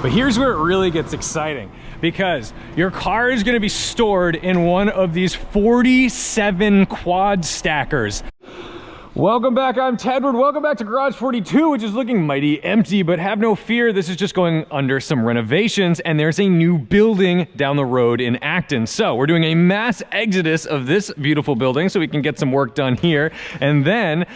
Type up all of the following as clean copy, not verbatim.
But here's where it really gets exciting, because your car is going to be stored in one of these 47 quad stackers. Welcome back, I'm Tedward. Welcome back to Garage 42, which is looking mighty empty, but have no fear, this is just going under some renovations, and there's a new building down the road in Acton. So we're doing a mass exodus of this beautiful building so we can get some work done here, and then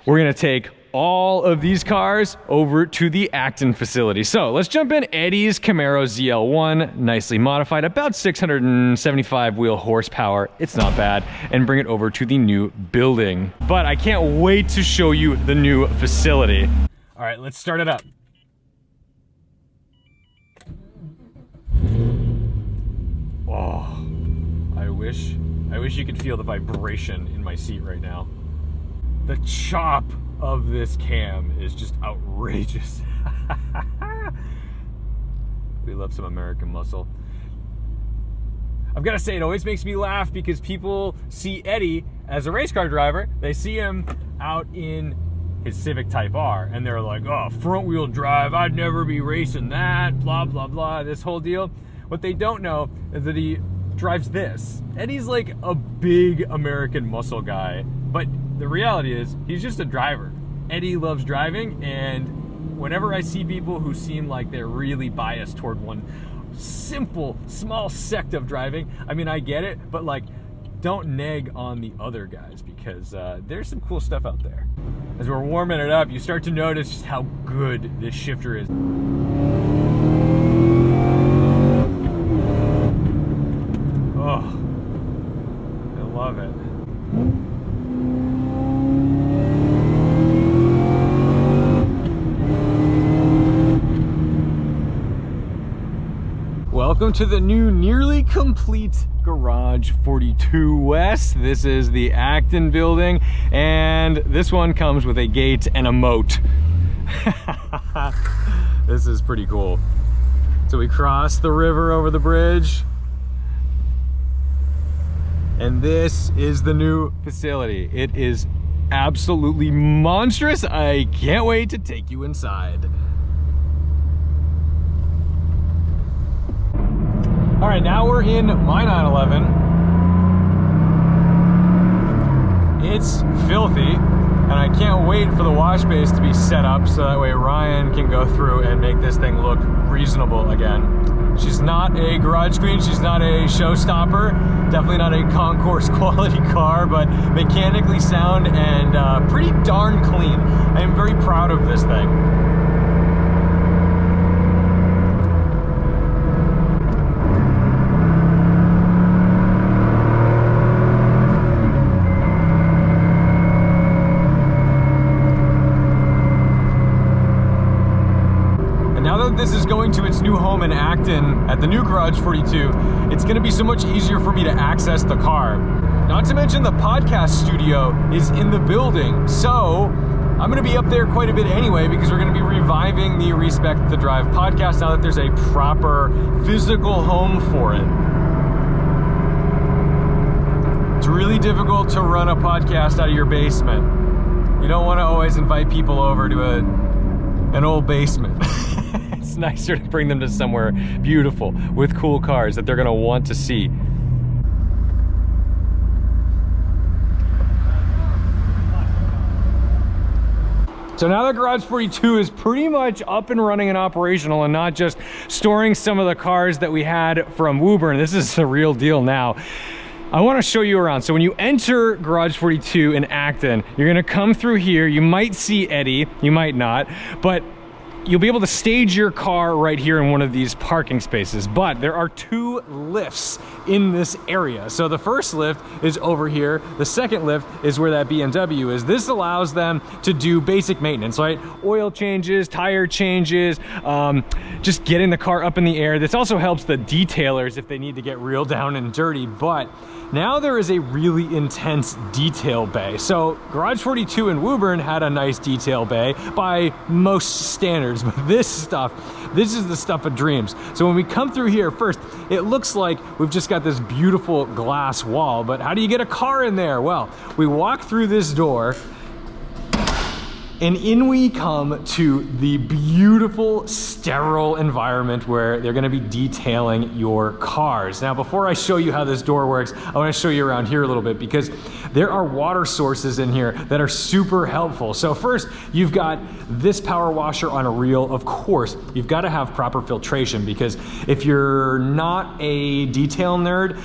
we're gonna take all of these cars over to the Acton facility. So let's jump in. Eddie's Camaro ZL1, nicely modified, about 675 wheel horsepower. It's not bad. And bring it over to the new building. But I can't wait to show you the new facility. All right, let's start it up. Oh, I wish you could feel the vibration in my seat right now. The chop of this cam is just outrageous. We love some American muscle. I've got to say, it always makes me laugh because people see Eddie as a race car driver. They see him out in his Civic Type R and they're like, oh, front wheel drive, I'd never be racing that, blah, blah, blah, this whole deal. What they don't know is that he drives this. Eddie's like a big American muscle guy, but the reality is he's just a driver. Eddie loves driving, and whenever I see people who seem like they're really biased toward one simple, small sect of driving, I mean, I get it, but like, don't neg on the other guys because there's some cool stuff out there. As we're warming it up, you start to notice just how good this shifter is. Oh, I love it. Welcome to the new, nearly complete Garage 42 West. This is the Acton building, and this one comes with a gate and a moat. This is pretty cool. So we cross the river over the bridge, and this is the new facility. It is absolutely monstrous. I can't wait to take you inside. All right, now we're in my 911. It's filthy, and I can't wait for the wash base to be set up so that way Ryan can go through and make this thing look reasonable again. She's not a garage queen, she's not a showstopper, definitely not a concourse quality car, but mechanically sound and pretty darn clean. I am very proud of this thing. This is going to its new home in Acton at the new Garage 42. It's going to be so much easier for me to access the car. Not to mention the podcast studio is in the building, so I'm going to be up there quite a bit anyway because we're going to be reviving the Respect the Drive podcast now that there's a proper physical home for it. It's really difficult to run a podcast out of your basement. You don't want to always invite people over to an old basement. It's nicer to bring them to somewhere beautiful with cool cars that they're gonna want to see. So now that Garage 42 is pretty much up and running and operational and not just storing some of the cars that we had from Woburn, this is the real deal now. I want to show you around. So when you enter Garage 42 in Acton, you're gonna come through here. You might see Eddie, you might not, but you'll be able to stage your car right here in one of these parking spaces, but there are two lifts in this area. So the first lift is over here. The second lift is where that BMW is. This allows them to do basic maintenance, right? Oil changes, tire changes, just getting the car up in the air. This also helps the detailers if they need to get real down and dirty, but now there is a really intense detail bay. So Garage 42 in Woburn had a nice detail bay by most standards, but this is the stuff of dreams. So when we come through here, first, it looks like we've just got this beautiful glass wall, but how do you get a car in there? Well, we walk through this door, And in we come to the beautiful, sterile environment where they're gonna be detailing your cars. Now, before I show you how this door works, I wanna show you around here a little bit because there are water sources in here that are super helpful. So first, you've got this power washer on a reel. Of course, you've gotta have proper filtration because if you're not a detail nerd,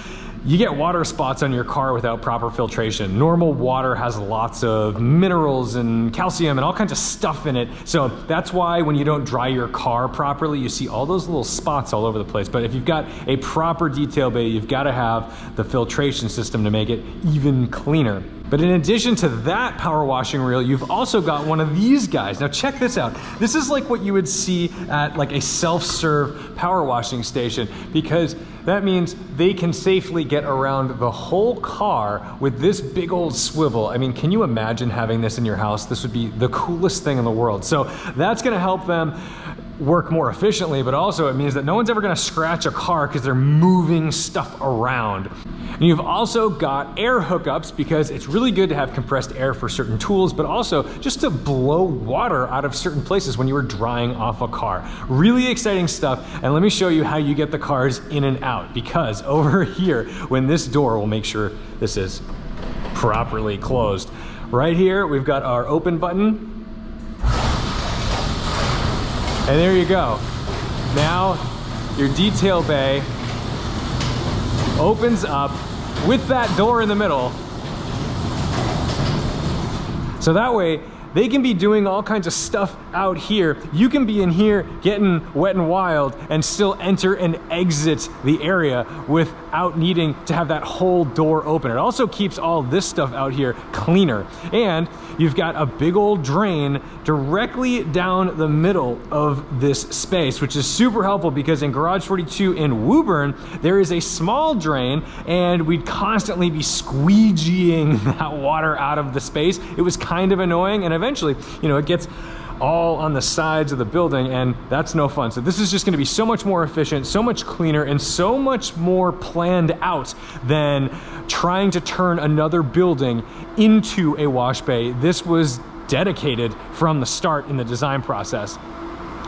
you get water spots on your car without proper filtration. Normal water has lots of minerals and calcium and all kinds of stuff in it. So that's why when you don't dry your car properly, you see all those little spots all over the place. But if you've got a proper detail bay, you've got to have the filtration system to make it even cleaner. But in addition to that power washing reel, you've also got one of these guys. Now check this out. This is like what you would see at like a self-serve power washing station, because that means they can safely get around the whole car with this big old swivel. I mean, can you imagine having this in your house? This would be the coolest thing in the world. So that's gonna help them work more efficiently, but also it means that no one's ever gonna scratch a car because they're moving stuff around. And you've also got air hookups because it's really good to have compressed air for certain tools, but also just to blow water out of certain places when you were drying off a car. Really exciting stuff. And let me show you how you get the cars in and out, because over here, when this door, we'll make sure this is properly closed. Right here, we've got our open button. And there you go. Now your detail bay opens up with that door in the middle. So that way they can be doing all kinds of stuff out here. You can be in here getting wet and wild and still enter and exit the area without needing to have that whole door open. It also keeps all this stuff out here cleaner. And you've got a big old drain directly down the middle of this space, which is super helpful because in Garage 42 in Woburn, there is a small drain and we'd constantly be squeegeeing that water out of the space. It was kind of annoying, and eventually, you know, it gets all on the sides of the building, and that's no fun. So this is just gonna be so much more efficient, so much cleaner, and so much more planned out than trying to turn another building into a wash bay. This was dedicated from the start in the design process.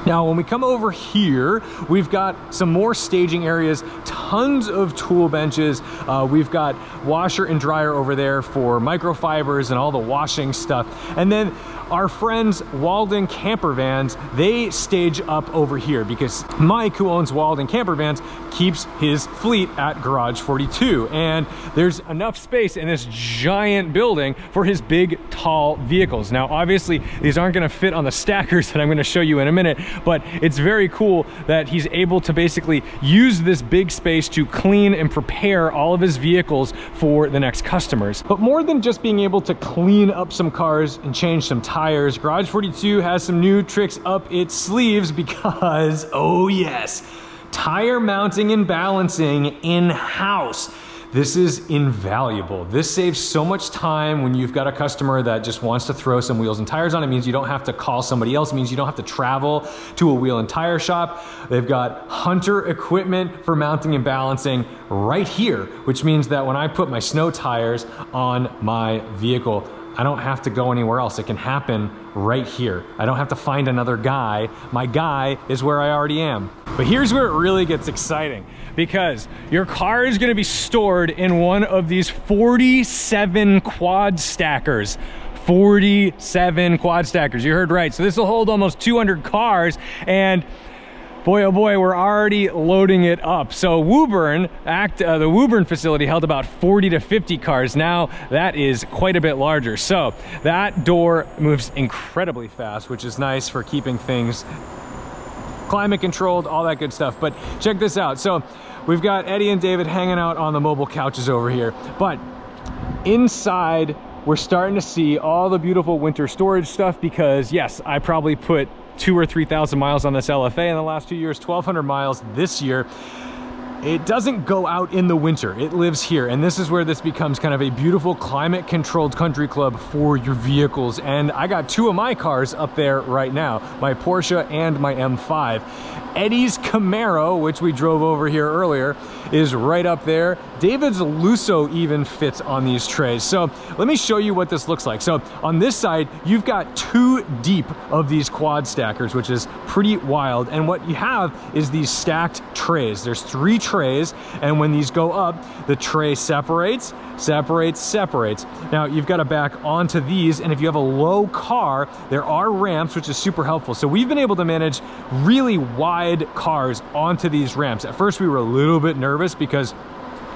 Now, when we come over here, we've got some more staging areas, tons of tool benches. We've got washer and dryer over there for microfibers and all the washing stuff. And then our friends Walden Camper Vans, they stage up over here because Mike, who owns Walden Camper Vans, keeps his fleet at Garage 42. And there's enough space in this giant building for his big, tall vehicles. Now, obviously, these aren't gonna fit on the stackers that I'm gonna show you in a minute, but it's very cool that he's able to basically use this big space to clean and prepare all of his vehicles for the next customers. But more than just being able to clean up some cars and change some tires, Garage 42 has some new tricks up its sleeves because, oh yes, tire mounting and balancing in-house. This is invaluable. This saves so much time when you've got a customer that just wants to throw some wheels and tires on. It means you don't have to call somebody else. It means you don't have to travel to a wheel and tire shop. They've got Hunter equipment for mounting and balancing right here, which means that when I put my snow tires on my vehicle, I don't have to go anywhere else. It can happen right here. I don't have to find another guy. My guy is where I already am. But here's where it really gets exciting, because your car is gonna be stored in one of these 47 quad stackers. 47 quad stackers, you heard right. So this will hold almost 200 cars, and boy, oh boy, we're already loading it up. So Woburn, the Woburn facility held about 40 to 50 cars. Now that is quite a bit larger. So that door moves incredibly fast, which is nice for keeping things climate controlled, all that good stuff. But check this out. So we've got Eddie and David hanging out on the mobile couches over here. But inside, we're starting to see all the beautiful winter storage stuff because yes, I probably put 2,000 or 3,000 miles on this LFA in the last 2 years, 1,200 miles this year. it doesn't go out in the winter. It lives here. And this is where this becomes kind of a beautiful climate controlled country club for your vehicles. And I got two of my cars up there right now, my Porsche and my M5. Eddie's Camaro, which we drove over here earlier, is right up there. David's Lusso even fits on these trays. So let me show you what this looks like. So on this side, you've got 2 deep of these quad stackers, which is pretty wild. And what you have is these stacked trays. There's 3 trays, and when these go up, the tray separates. Now you've got to back onto these, and if you have a low car, there are ramps, which is super helpful. So we've been able to manage really wide cars onto these ramps. At first we were a little bit nervous because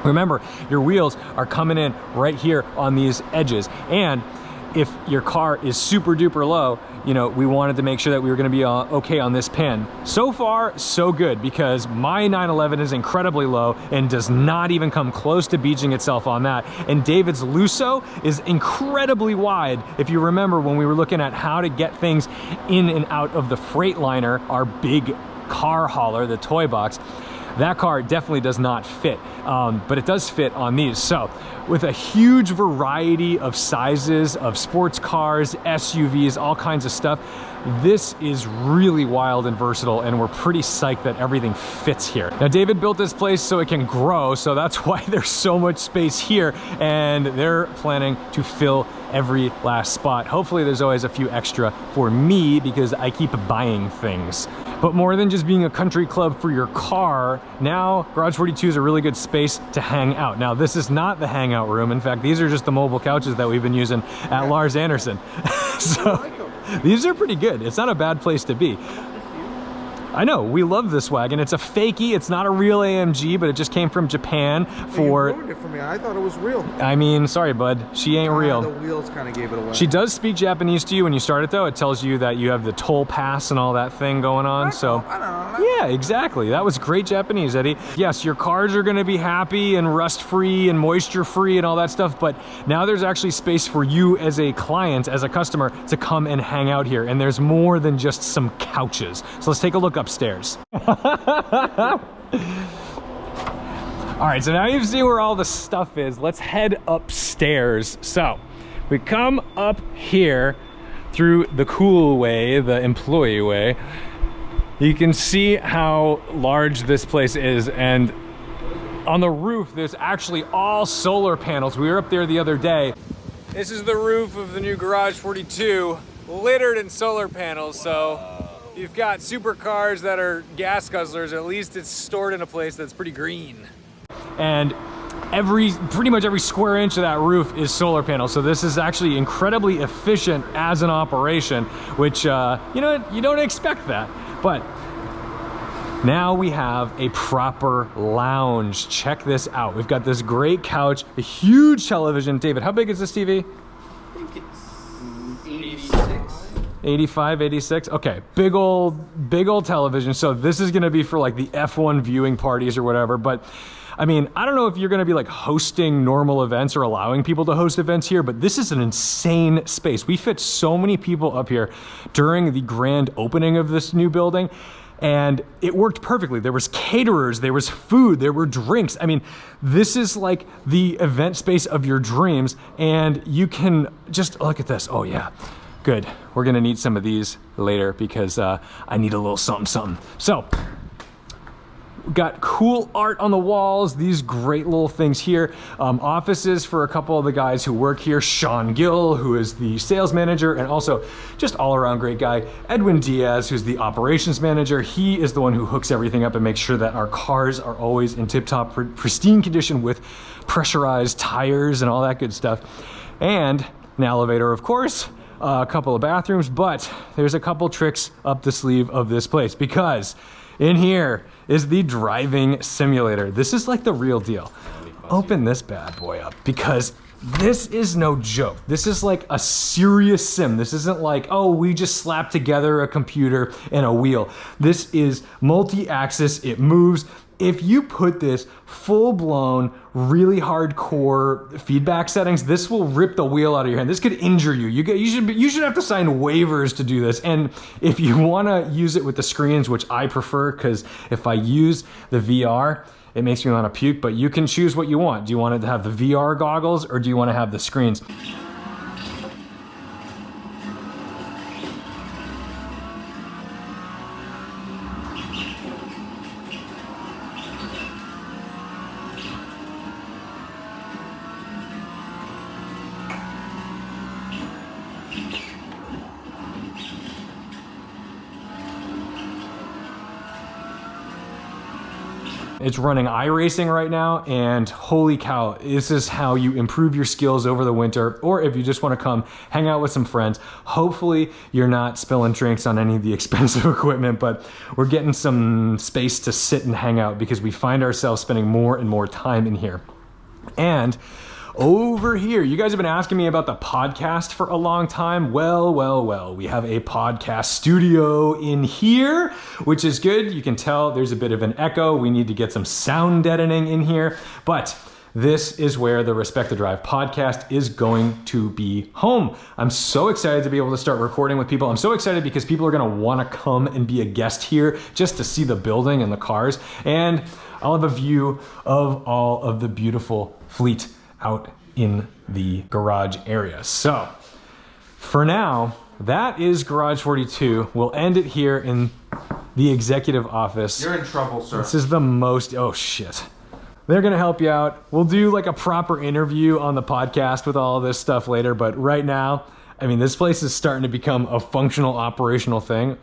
remember, your wheels are coming in right here on these edges, and if your car is super duper low, you know, we wanted to make sure that we were going to be okay on this pan. So far, so good, because my 911 is incredibly low and does not even come close to beaching itself on that. And David's Lusso is incredibly wide. If you remember when we were looking at how to get things in and out of the Freightliner, our big car hauler, the toy box, that car definitely does not fit, but it does fit on these. So with a huge variety of sizes of sports cars, SUVs, all kinds of stuff, this is really wild and versatile, and we're pretty psyched that everything fits here. Now, David built this place so it can grow, so that's why there's so much space here, and they're planning to fill every last spot. Hopefully there's always a few extra for me because I keep buying things. But more than just being a country club for your car, now Garage 42 is a really good space to hang out. Now, this is not the hangout room. In fact, these are just the mobile couches that we've been using at Lars Anderson. So these are pretty good. It's not a bad place to be. I know, we love this wagon. It's a fakie. It's not a real AMG, but it just came from Japan for... You ruined it for me. I thought it was real. I mean, sorry, bud. She ain't real. The wheels kind of gave it away. She does speak Japanese to you when you start it, though. It tells you that you have the toll pass and all that thing going on. So, yeah, exactly. That was great Japanese, Eddie. Yes, your cars are going to be happy and rust-free and moisture-free and all that stuff, but now there's actually space for you as a client, as a customer, to come and hang out here. And there's more than just some couches. So let's take a look upstairs. All right, so now you've seen where all the stuff is. Let's head upstairs. So we come up here through the cool way, the employee way. You can see how large this place is, and on the roof there's actually all solar panels. We were up there the other day. This is the roof of the new Garage 42, littered in solar panels. So you've got supercars that are gas guzzlers, at least it's stored in a place that's pretty green. And pretty much every square inch of that roof is solar panels. So this is actually incredibly efficient as an operation, which, you know, you don't expect that. But now we have a proper lounge. Check this out. We've got this great couch, a huge television. David, how big is this TV? I think it's 86. 85, 86. Okay, big old television. So this is gonna be for like the F1 viewing parties or whatever. But I mean, I don't know if you're gonna be like hosting normal events or allowing people to host events here, but this is an insane space. We fit so many people up here during the grand opening of this new building, and it worked perfectly. There was caterers, there was food, there were drinks. I mean, this is like the event space of your dreams, and you can just look at this. Oh yeah. Good. We're gonna need some of these later because I need a little something something. So we've got cool art on the walls, these great little things here. Offices for a couple of the guys who work here. Sean Gill, who is the sales manager, and also just all around great guy. Edwin Diaz, who's the operations manager. He is the one who hooks everything up and makes sure that our cars are always in tip-top pristine condition with pressurized tires and all that good stuff. And an elevator, of course. A couple of bathrooms, but there's a couple tricks up the sleeve of this place, because in here is the driving simulator. This is like the real deal. Open this bad boy up, because this is no joke. This is like a serious sim. This isn't like, oh, we just slapped together a computer and a wheel. This is multi-axis. It moves. if you put this full-blown, really hardcore feedback settings, this will rip the wheel out of your hand. This could injure you. You should have to sign waivers to do this. And if you want to use it with the screens, which I prefer, because if I use the VR, it makes me want to puke, but you can choose what you want. Do you want it to have the VR goggles, or do you want to have the screens? It's running iRacing right now, and holy cow, this is how you improve your skills over the winter, or if you just want to come hang out with some friends. Hopefully you're not spilling drinks on any of the expensive equipment, but we're getting some space to sit and hang out because we find ourselves spending more and more time in here. And over here, you guys have been asking me about the podcast for a long time. Well, we have a podcast studio in here, which is good. You can tell there's a bit of an echo. We need to get some sound deadening in here, but this is where the Respect the Drive podcast is going to be home. I'm so excited to be able to start recording with people. I'm so excited because people are going to want to come and be a guest here just to see the building and the cars, and I'll have a view of all of the beautiful fleet out in the garage area. So for now, that is Garage 42. We'll end it here in the executive office. You're in trouble, sir. This is the most, oh shit. They're gonna help you out. We'll do like a proper interview on the podcast with all of this stuff later, but right now, I mean, this place is starting to become a functional, operational thing.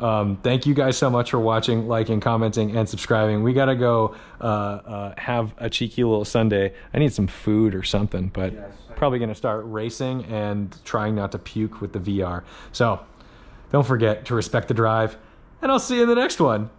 Thank you guys so much for watching, liking, commenting, and subscribing. We gotta go have a cheeky little Sunday. I need some food or something, but probably gonna start racing and trying not to puke with the VR. So don't forget to respect the drive, and I'll see you in the next one.